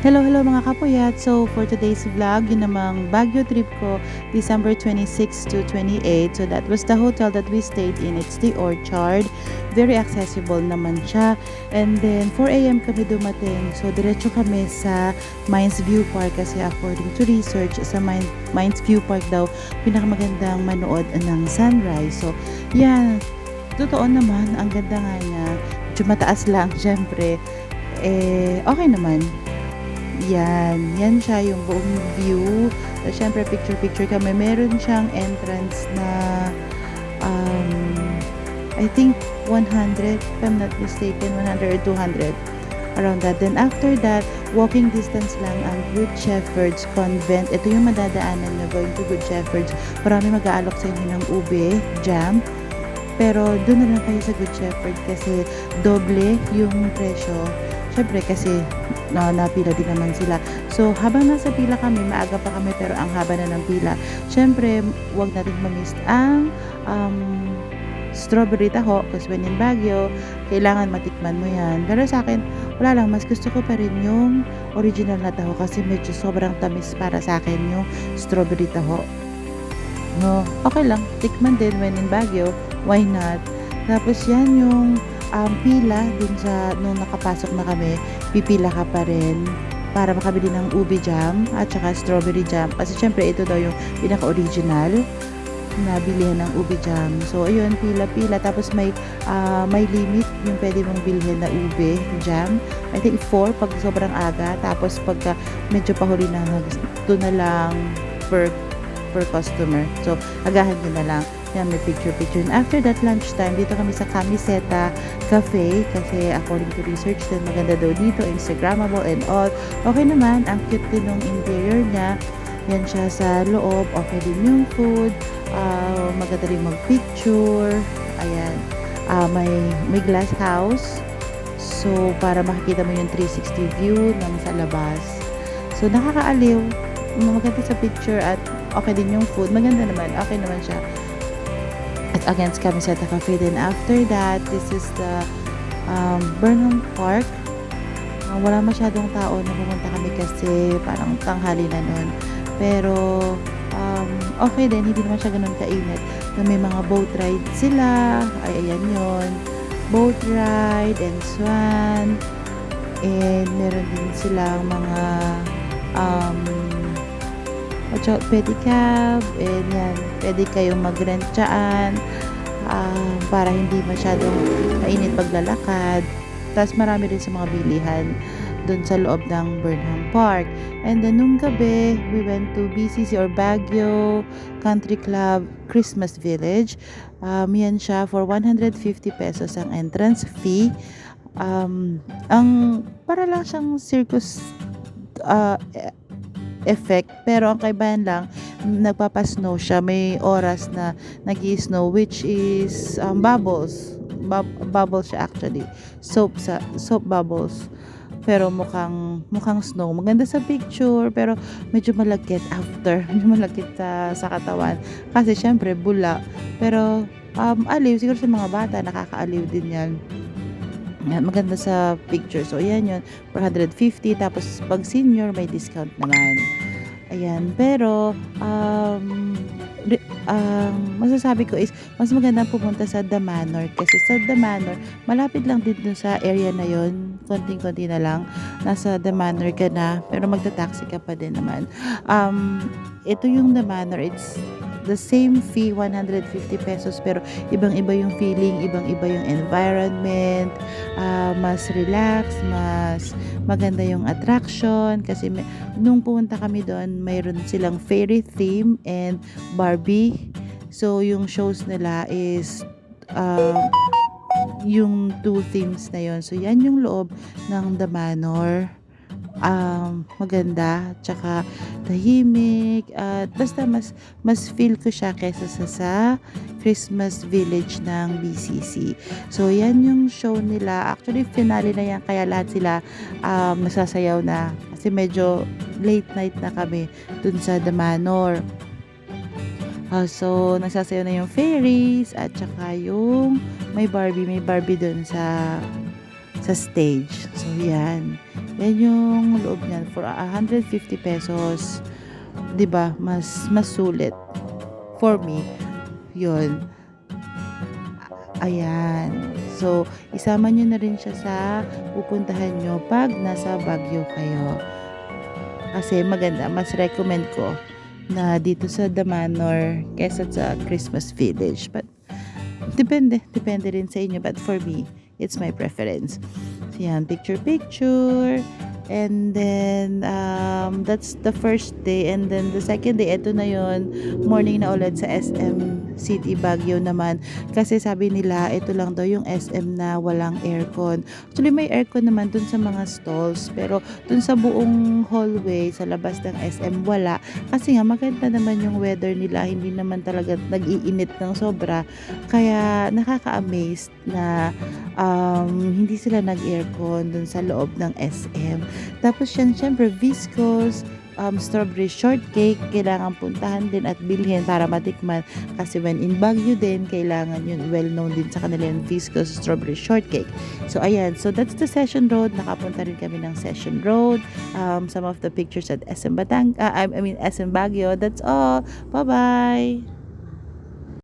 Hello mga kapuyat! So for today's vlog, yun namang Baguio trip ko, December 26 to 28. So that was the hotel that we stayed in. It's the Orchard. Very accessible naman siya. And then 4 a.m. kami dumating. So diretso kami sa Mines View Park kasi according to research, sa Mines View Park daw, pinakamagandang manood ng sunrise. So yan, totoo naman, ang ganda nga niya. Medyo mataas lang, syempre. Okay naman. Yan siya yung buong view. Siyempre, picture-picture kami. Meron siyang entrance na, I think 100, if I'm not mistaken, 100 or 200, around that. Then after that, walking distance lang ang Good Shepherd's Convent. Ito yung madadaanan na going to Good Shepherd's. Marami mag-aalok sa inyo ng ube, jam. Pero doon na lang kayo sa Good Shepherd kasi doble yung presyo. Siyempre kasi napila din naman sila. So habang nasa pila kami, maaga pa kami pero ang haba na ng pila. Siyempre, wag natin ma-miss ang strawberry taho kasi when in Baguio, kailangan matikman mo yan. Pero sa akin, wala lang, mas gusto ko pa rin yung original na taho kasi medyo sobrang tamis para sa akin yung strawberry taho. No, okay lang, tikman din when in Baguio, why not? Tapos yan yung pila dun sa nung nakapasok na kami, pipila ka pa rin para makabili ng ube jam at saka strawberry jam kasi syempre ito daw yung pinaka-original na bilihan ng ube jam. So ayun, pila-pila tapos may limit yung pwede mong bilhin na ube jam. I think 4 pag sobrang aga, tapos pagka medyo pahuli na, 2 na lang per customer. So agahan nyo na lang. Yan, may picture-picture. And after that, lunchtime, dito kami sa Camiseta Cafe kasi according to research din, maganda daw dito, Instagrammable and all. Okay naman, ang cute din ng interior niya. Yan siya sa loob. Okay din yung food. Maganda rin mag-picture. Ayan. May glass house. So, para makikita mo yung 360 view ng sa labas. So, nakakaaliw. Maganda sa picture at okay din yung food. Maganda naman. Okay naman siya. At against Camiseta Cafe. Then after that, this is the Burnham Park. Wala masyadong tao na pumunta kami kasi parang tanghali na nun. Pero okay din, hindi naman siya ganun kainit. May mga boat ride sila. Ay, ayan yun. Boat ride and swan. And meron din silang mga pedicab, and yan, pwede kayong mag-rent dyan para hindi masyadong mainit paglalakad. Tapos marami rin sa mga bilihan dun sa loob ng Burnham Park. And then nung gabi, we went to BCC or Baguio Country Club Christmas Village. Yan siya, for 150 pesos ang entrance fee. Ang para lang siyang circus effect, pero ang kaibahan lang, nagpapasnow siya, may oras na nag-i-snow, which is bubbles siya actually, soap bubbles, pero mukhang snow. Maganda sa picture pero medyo malagkit after, medyo malagkit sa katawan kasi syempre bula, pero aliw siguro sa mga bata, nakakaaliw din yan. Maganda sa picture. So, ayan yun. 450. Tapos, pag senior, may discount naman. Ayan. Pero, masasabi ko is, mas maganda pumunta sa The Manor. Kasi sa The Manor, malapit lang din dun sa area na yon. Konting-konti na lang. Nasa The Manor ka na. Pero magta-taxi ka pa din naman. Ito yung The Manor. It's the same fee, 150 pesos, pero ibang-iba yung feeling, ibang-iba yung environment, mas relax, mas maganda yung attraction kasi nung pumunta kami doon, mayroon silang fairy theme and Barbie. So yung shows nila is yung 2 themes na yon. So yan yung loob ng The Manor. Maganda, tsaka tahimik, at basta mas feel ko siya kaysa sa Christmas Village ng BCC. So yan yung show nila. Actually finale na yan, kaya lahat sila nasasayaw na kasi medyo late night na kami dun sa The Manor. So nagsasayaw na yung fairies at tsaka yung may Barbie dun sa stage. So yan. Yan yung loob niyan for 150 pesos. 'Di ba? Mas sulit for me. 'Yun. Ayan. So, isama niyo na rin siya sa pupuntahan niyo 'pag nasa Baguio kayo. Kasi maganda, mas recommend ko na dito sa Damanor kaysa sa Christmas Village. But depende rin sa inyo. But for me, it's my preference. So, yan, picture. And then, that's the first day. And then, the second day, eto na yon, morning na ulit sa SM City Baguio naman. Kasi sabi nila, ito lang daw yung SM na walang aircon. Actually, may aircon naman dun sa mga stalls. Pero, dun sa buong hallway, sa labas ng SM, wala. Kasi nga, maganda naman yung weather nila. Hindi naman talaga nag-iinit ng sobra. Kaya, nakaka-amaze na hindi sila nag-aircon dun sa loob ng SM. Tapos yan, syempre, viscose, strawberry shortcake, kailangan puntahan din at bilhin para matikman. Kasi when in Baguio din, kailangan yun, well-known din sa kanila yung viscose strawberry shortcake. So, ayan. So, that's the Session Road. Nakapunta rin kami ng Session Road. Some of the pictures at SM SM Baguio. That's all. Bye-bye!